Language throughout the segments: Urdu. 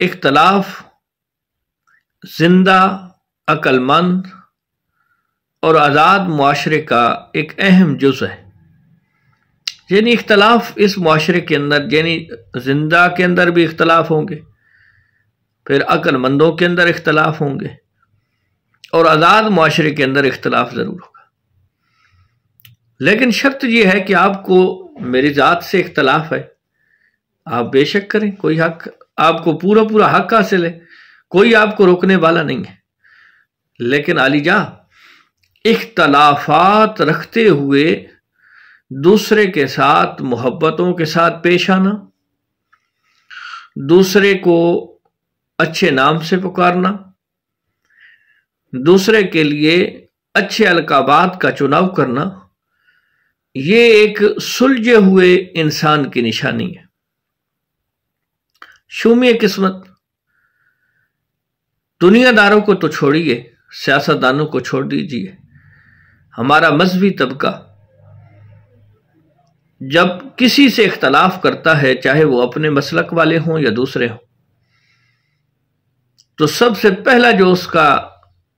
اختلاف زندہ، عقل مند اور آزاد معاشرے کا ایک اہم جز ہے۔ یعنی اختلاف اس معاشرے کے اندر، یعنی زندہ کے اندر بھی اختلاف ہوں گے، پھر عقل مندوں کے اندر اختلاف ہوں گے، اور آزاد معاشرے کے اندر اختلاف ضرور ہوگا۔ لیکن شرط یہ ہے کہ آپ کو میری ذات سے اختلاف ہے، آپ بے شک کریں، کوئی حق آپ کو پورا حق حاصل ہے، کوئی آپ کو روکنے والا نہیں ہے۔ لیکن علی جا اختلافات رکھتے ہوئے دوسرے کے ساتھ محبتوں کے ساتھ پیش آنا، دوسرے کو اچھے نام سے پکارنا، دوسرے کے لیے اچھے القابات کا چناؤ کرنا، یہ ایک سلجھے ہوئے انسان کی نشانی ہے۔ شومی قسمت دنیا داروں کو تو چھوڑیے، سیاستدانوں کو چھوڑ دیجیے، ہمارا مذہبی طبقہ جب کسی سے اختلاف کرتا ہے، چاہے وہ اپنے مسلک والے ہوں یا دوسرے ہوں، تو سب سے پہلا جو اس کا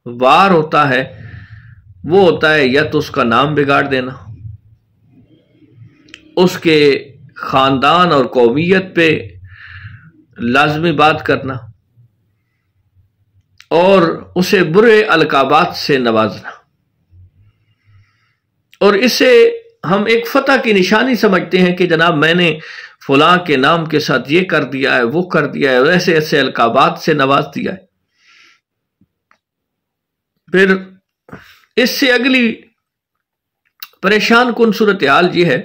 وار ہوتا ہے وہ ہوتا ہے یا تو اس کا نام بگاڑ دینا، اس کے خاندان اور قومیت پہ لازمی بات کرنا، اور اسے برے القابات سے نوازنا، اور اسے ہم ایک فتح کی نشانی سمجھتے ہیں کہ جناب میں نے فلاں کے نام کے ساتھ یہ کر دیا ہے، وہ کر دیا ہے، ایسے ایسے القابات سے نواز دیا ہے۔ پھر اس سے اگلی پریشان کن صورتحال یہ ہے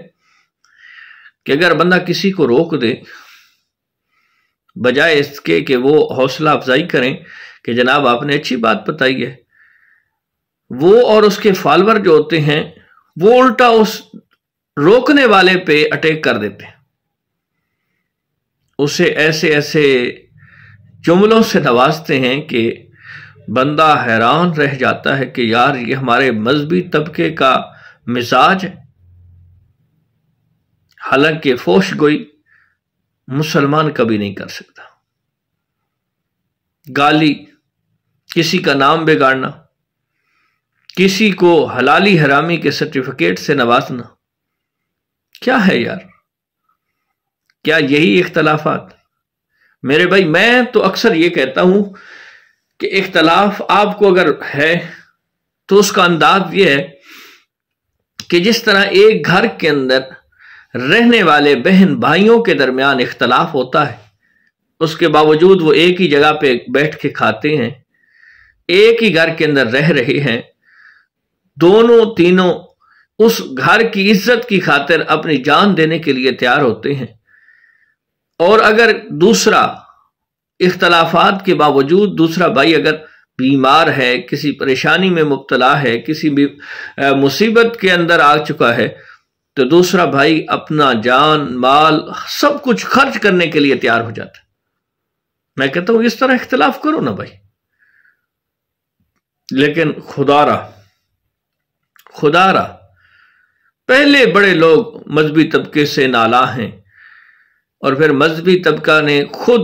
کہ اگر بندہ کسی کو روک دے، بجائے اس کے کہ وہ حوصلہ افزائی کریں کہ جناب آپ نے اچھی بات بتائی ہے، وہ اور اس کے فالوور جو ہوتے ہیں وہ الٹا اس روکنے والے پہ اٹیک کر دیتے ہیں، اسے ایسے ایسے جملوں سے نوازتے ہیں کہ بندہ حیران رہ جاتا ہے کہ یار یہ ہمارے مذہبی طبقے کا مزاج ہے۔ حالانکہ فوش گوئی مسلمان کبھی نہیں کر سکتا، گالی، کسی کا نام بگاڑنا، کسی کو حلالی حرامی کے سرٹیفکیٹ سے نوازنا، کیا ہے یار؟ کیا یہی اختلافات؟ میرے بھائی میں تو اکثر یہ کہتا ہوں کہ اختلاف آپ کو اگر ہے تو اس کا انداز یہ ہے کہ جس طرح ایک گھر کے اندر رہنے والے بہن بھائیوں کے درمیان اختلاف ہوتا ہے، اس کے باوجود وہ ایک ہی جگہ پہ بیٹھ کے کھاتے ہیں، ایک ہی گھر کے اندر رہ رہے ہیں، دونوں تینوں اس گھر کی عزت کی خاطر اپنی جان دینے کے لیے تیار ہوتے ہیں، اور اگر دوسرا اختلافات کے باوجود دوسرا بھائی اگر بیمار ہے، کسی پریشانی میں مبتلا ہے، کسی مصیبت کے اندر آ چکا ہے، تو دوسرا بھائی اپنا جان مال سب کچھ خرچ کرنے کے لیے تیار ہو جاتا ہے۔ میں کہتا ہوں اس طرح اختلاف کرو نا بھائی، لیکن خدا را پہلے بڑے لوگ مذہبی طبقے سے نالاں ہیں، اور پھر مذہبی طبقہ نے خود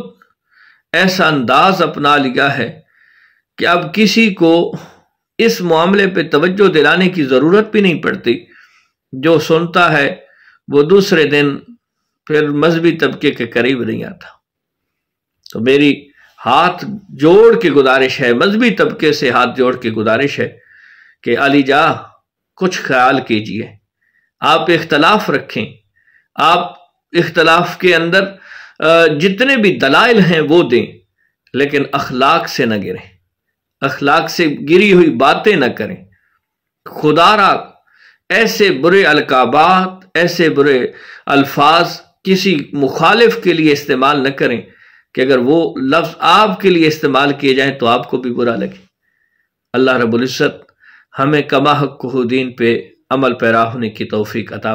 ایسا انداز اپنا لیا ہے کہ اب کسی کو اس معاملے پہ توجہ دلانے کی ضرورت بھی نہیں پڑتی، جو سنتا ہے وہ دوسرے دن پھر مذہبی طبقے کے قریب نہیں آتا۔ تو میری ہاتھ جوڑ کے گزارش ہے، مذہبی طبقے سے ہاتھ جوڑ کے گزارش ہے کہ علی جا کچھ خیال کیجئے، آپ اختلاف رکھیں، آپ اختلاف کے اندر جتنے بھی دلائل ہیں وہ دیں، لیکن اخلاق سے نہ گریں، اخلاق سے گری ہوئی باتیں نہ کریں۔ خدا را ایسے برے القابات، ایسے برے الفاظ کسی مخالف کے لیے استعمال نہ کریں کہ اگر وہ لفظ آپ کے لیے استعمال کیے جائیں تو آپ کو بھی برا لگے۔ اللہ رب العزت ہمیں کما حق دین پہ عمل پیرا ہونے کی توفیق عطا